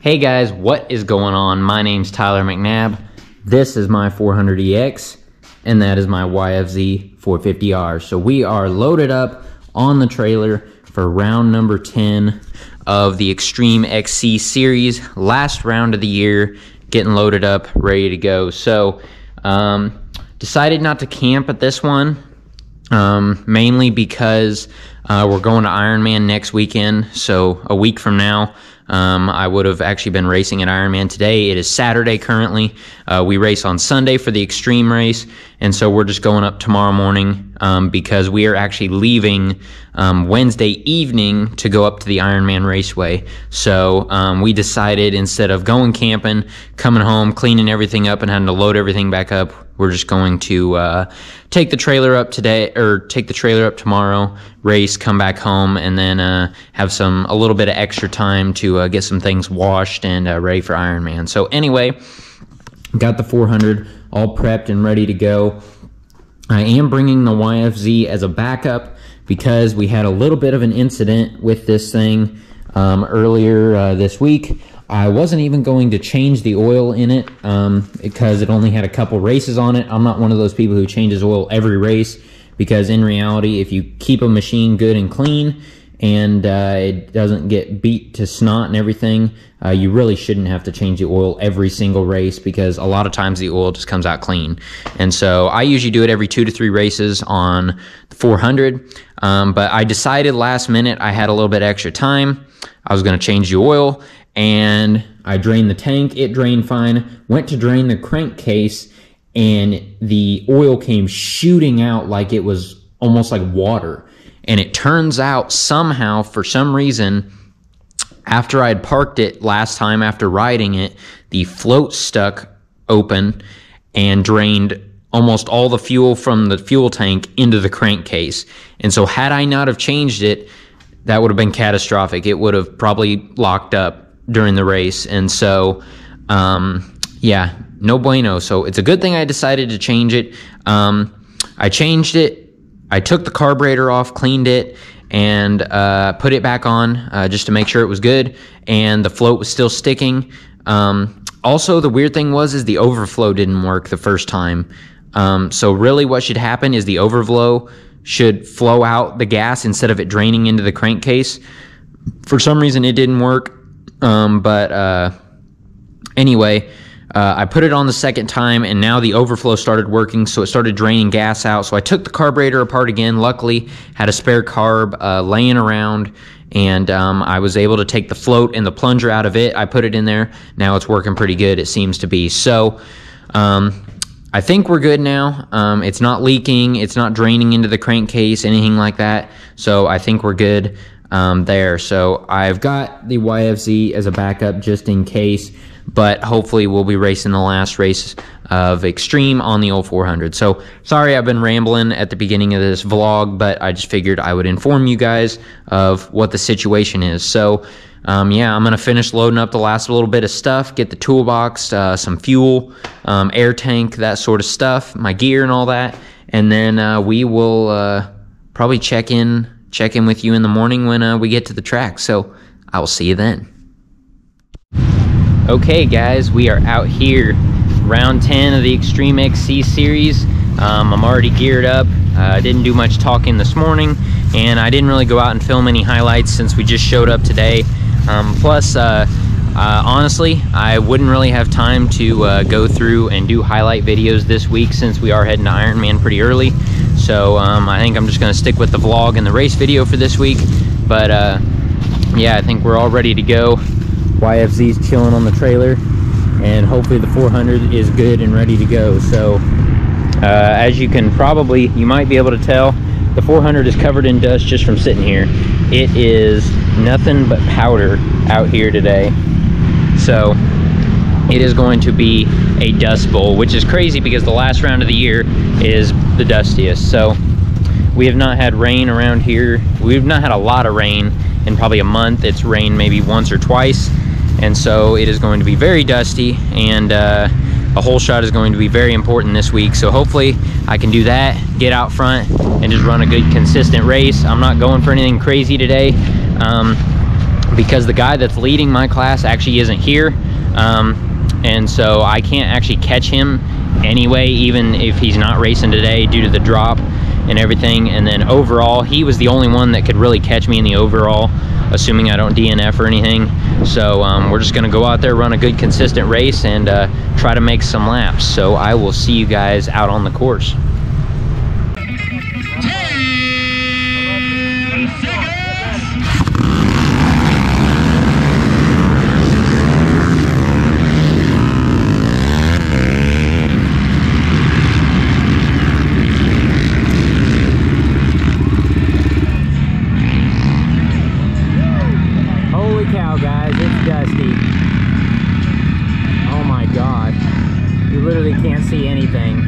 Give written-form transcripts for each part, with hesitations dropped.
Hey guys, what is going on? My name's Tyler McNabb. This is my 400EX, and that is my YFZ 450R. So we are loaded up on the trailer for round number 10 of the Extreme XC series. Last round of the year, getting loaded up, ready to go. So, decided not to camp at this one, mainly because we're going to Ironman next weekend. So a week from now, I would have actually been racing at Ironman today. It is Saturday currently. We race on Sunday for the Extreme race, and so we're just going up tomorrow morning because we are actually leaving Wednesday evening to go up to the Ironman Raceway. So we decided, instead of going camping, coming home, cleaning everything up, and having to load everything back up, we're just going to take the trailer up today, or take the trailer up tomorrow, race, come back home, and then have a little bit of extra time to get some things washed and ready for Ironman. So anyway, got the 400 all prepped and ready to go. I am bringing the YFZ as a backup because we had a little bit of an incident with this thing earlier this week. I wasn't even going to change the oil in it because it only had a couple races on it. I'm not one of those people who changes oil every race, because in reality, if you keep a machine good and clean and it doesn't get beat to snot and everything, you really shouldn't have to change the oil every single race, because a lot of times the oil just comes out clean. And so I usually do it every 2 to 3 races on the 400, but I decided last minute I had a little bit extra time. I was going to change the oil, and I drained the tank. It drained fine. Went to drain the crankcase, and the oil came shooting out like it was almost like water. And it turns out somehow, for some reason, after I'd parked it last time after riding it, the float stuck open and drained almost all the fuel from the fuel tank into the crankcase. And so had I not have changed it, that would have been catastrophic. It would have probably locked up during the race. And so, yeah, no bueno. So it's a good thing I decided to change it. I changed it. I took the carburetor off, cleaned it, and put it back on just to make sure it was good, and the float was still sticking. Also, the weird thing is the overflow didn't work the first time. So really what should happen is the overflow should flow out the gas instead of it draining into the crankcase. For some reason it didn't work, but anyway, I put it on the second time, and now the overflow started working, so it started draining gas out. So I took the carburetor apart again. Luckily, had a spare carb laying around, and I was able to take the float and the plunger out of it. I put it in there. Now it's working pretty good, it seems to be. So I think we're good now. It's not leaking. It's not draining into the crankcase, anything like that. So I think we're good there. So I've got the YFZ as a backup just in case, but hopefully we'll be racing the last race of Extreme on the old 400. So sorry I've been rambling at the beginning of this vlog, but I just figured I would inform you guys of what the situation is. So yeah, I'm going to finish loading up the last little bit of stuff, get the toolbox, some fuel, air tank, that sort of stuff, my gear and all that, and then we will probably check in with you in the morning when we get to the track. So I will see you then. Okay guys, we are out here, round 10 of the Extreme XC series. I'm already geared up. I didn't do much talking this morning, and I didn't really go out and film any highlights since we just showed up today. Plus, honestly, I wouldn't really have time to go through and do highlight videos this week since we are heading to Ironman pretty early. So I think I'm just going to stick with the vlog and the race video for this week. But yeah, I think we're all ready to go. YFZ's chilling on the trailer, and hopefully the 400 is good and ready to go. So as you might be able to tell, the 400 is covered in dust just from sitting here. It is nothing but powder out here today. So it is going to be a dust bowl, which is crazy because the last round of the year is the dustiest. So we have not had rain around here. We've not had a lot of rain in probably a month. It's rained maybe once or twice. And so it is going to be very dusty, and a hole shot is going to be very important this week. So hopefully I can do that, get out front, and just run a good consistent race. I'm not going for anything crazy today. because the guy that's leading my class actually isn't here. And so I can't actually catch him anyway, even if he's not racing today due to the drop and everything. And then overall, he was the only one that could really catch me in the overall, assuming I don't DNF or anything. So we're just gonna go out there, run a good consistent race, and try to make some laps. So I will see you guys out on the course. Holy cow, guys, it's dusty. Oh my God. You literally can't see anything.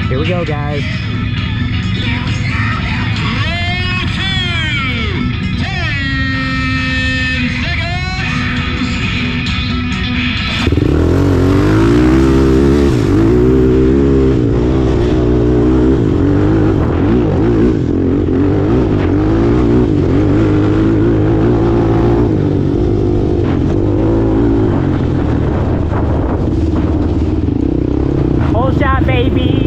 Here we go, guys. Whole shot, baby.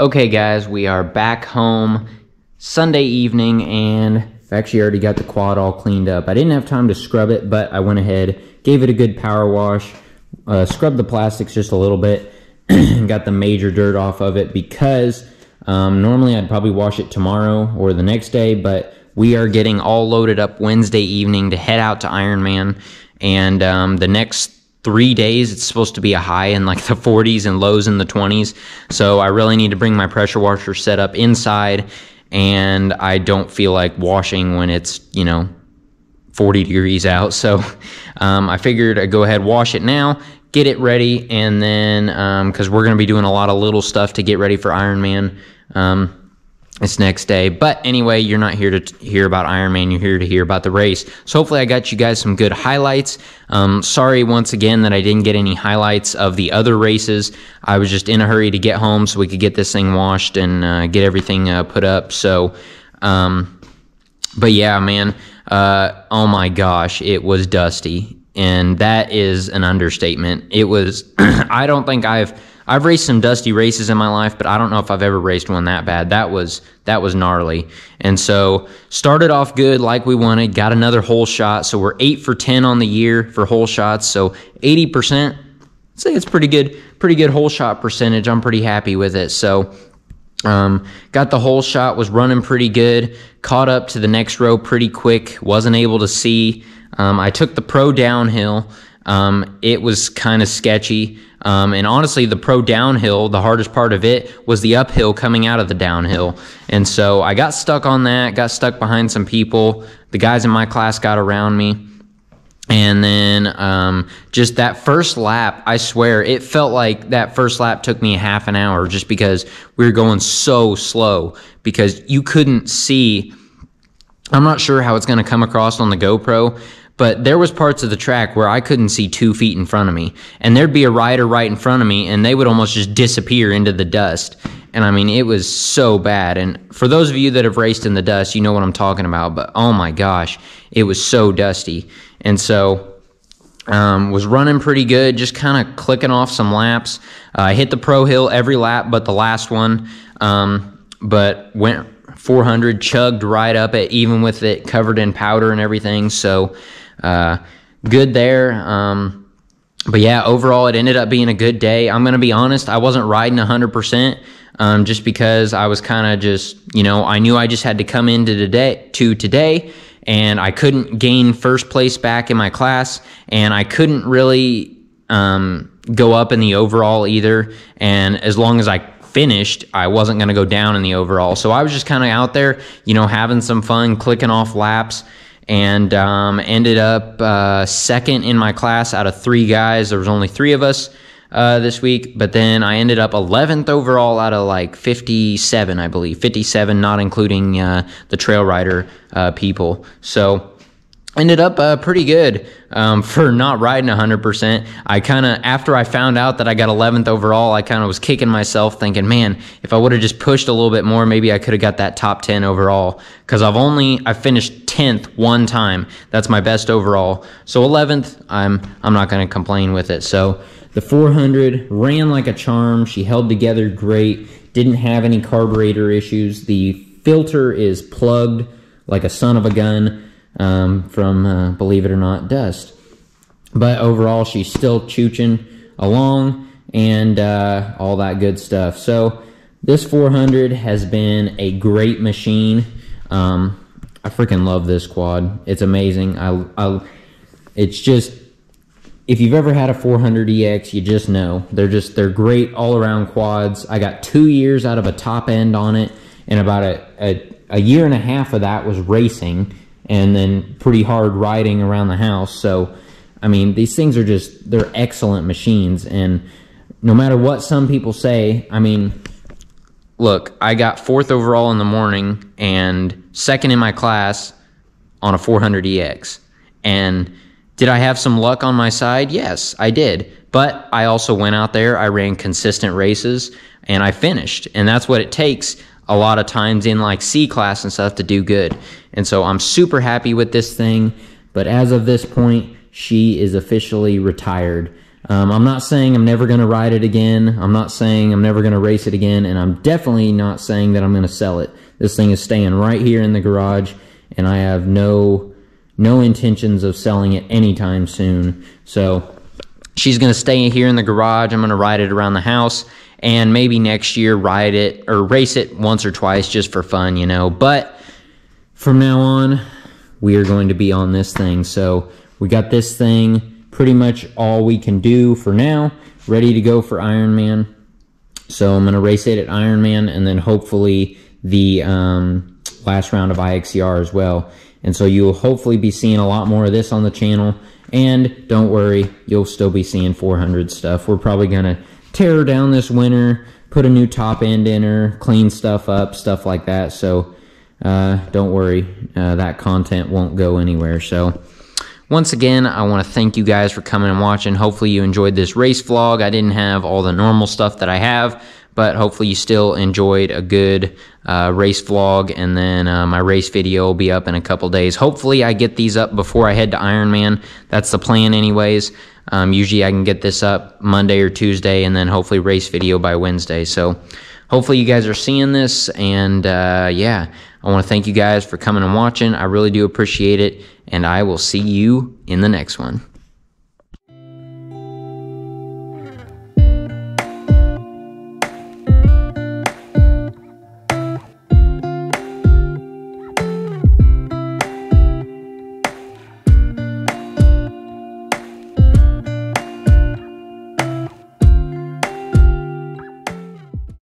Okay guys, we are back home Sunday evening, and I've actually already got the quad all cleaned up. I didn't have time to scrub it, but I went ahead, gave it a good power wash, scrubbed the plastics just a little bit, and got the major dirt off of it because normally I'd probably wash it tomorrow or the next day, but we are getting all loaded up Wednesday evening to head out to Ironman, and the next 3 days it's supposed to be a high in like the 40s and lows in the 20s. So I really need to bring my pressure washer set up inside, and I don't feel like washing when it's 40 degrees out. So I figured I'd go ahead, wash it now, get it ready, and then because we're going to be doing a lot of little stuff to get ready for Ironman this next day. But anyway, you're not here to hear about Ironman, you're here to hear about the race. So hopefully I got you guys some good highlights. Sorry once again that I didn't get any highlights of the other races. I was just in a hurry to get home so we could get this thing washed and get everything put up. So but yeah, man, oh my gosh, it was dusty, and that is an understatement. It was I don't think I've raced some dusty races in my life, but I don't know if I've ever raced one that bad. That was gnarly. And so started off good like we wanted, got another hole shot. So we're 8 for 10 on the year for hole shots. So 80%, I'd say it's pretty good hole shot percentage. I'm pretty happy with it. So got the hole shot, was running pretty good, caught up to the next row pretty quick, wasn't able to see. I took the pro downhill. It was kind of sketchy. And honestly, the pro downhill, the hardest part of it was the uphill coming out of the downhill. And so I got stuck on that, got stuck behind some people. The guys in my class got around me. And then just that first lap, I swear, it felt like that first lap took me half an hour just because we were going so slow, because you couldn't see. I'm not sure how it's going to come across on the GoPro, but there was parts of the track where I couldn't see 2 feet in front of me, and there'd be a rider right in front of me, and they would almost just disappear into the dust. And I mean, it was so bad. And for those of you that have raced in the dust, you know what I'm talking about. But oh my gosh, it was so dusty. And so was running pretty good, just kind of clicking off some laps. I hit the pro hill every lap but the last one, but went 400, chugged right up it, even with it covered in powder and everything. So good there. But yeah, overall it ended up being a good day. I'm gonna be honest, I wasn't riding 100%, just because I was kind of just, I knew I just had to come into today, and I couldn't gain first place back in my class, and I couldn't really go up in the overall either. And as long as I finished, I wasn't going to go down in the overall. So I was just kind of out there, having some fun, clicking off laps, and ended up second in my class out of 3 guys. There was only 3 of us this week, but then I ended up 11th overall out of like 57, I believe. 57, not including the trail rider people. So ended up pretty good for not riding 100%. I kind of, after I found out that I got 11th overall, I kind of was kicking myself thinking, man, if I would have just pushed a little bit more, maybe I could have got that top 10 overall, because I finished 10th one time. That's my best overall. So 11th, I'm not going to complain with it. So the 400 ran like a charm. She held together great. Didn't have any carburetor issues. The filter is plugged like a son of a gun from, believe it or not, dust. But overall, she's still chooching along and all that good stuff. So this 400 has been a great machine. I freaking love this quad. It's amazing. It's just, if you've ever had a 400EX, you just know. They're great all-around quads. I got 2 years out of a top end on it, and about a year and a half of that was racing, and then pretty hard riding around the house. So, I mean, these things are they're excellent machines, and no matter what some people say, I mean, look, I got 4th overall in the morning and 2nd in my class on a 400EX, and did I have some luck on my side? Yes, I did. But I also went out there, I ran consistent races, and I finished. And that's what it takes a lot of times in like C class and stuff to do good. And so I'm super happy with this thing. But as of this point, she is officially retired. I'm not saying I'm never going to ride it again. I'm not saying I'm never going to race it again. And I'm definitely not saying that I'm going to sell it. This thing is staying right here in the garage, and I have no intentions of selling it anytime soon. So she's going to stay here in the garage. I'm going to ride it around the house, and maybe next year ride it or race it once or twice just for fun, you know. But from now on, we are going to be on this thing. So we got this thing pretty much all we can do for now, ready to go for Ironman. So I'm going to race it at Ironman, and then hopefully the last round of EXCR as well. And so you'll hopefully be seeing a lot more of this on the channel. And don't worry, you'll still be seeing 400 stuff. We're probably going to tear her down this winter, put a new top end in her, clean stuff up, stuff like that. So don't worry, that content won't go anywhere. So once again, I want to thank you guys for coming and watching. Hopefully you enjoyed this race vlog. I didn't have all the normal stuff that I have, but hopefully you still enjoyed a good race vlog, and then my race video will be up in a couple days. Hopefully I get these up before I head to Ironman. That's the plan anyways. Usually I can get this up Monday or Tuesday, and then hopefully race video by Wednesday. So hopefully you guys are seeing this, and yeah, I want to thank you guys for coming and watching. I really do appreciate it, and I will see you in the next one.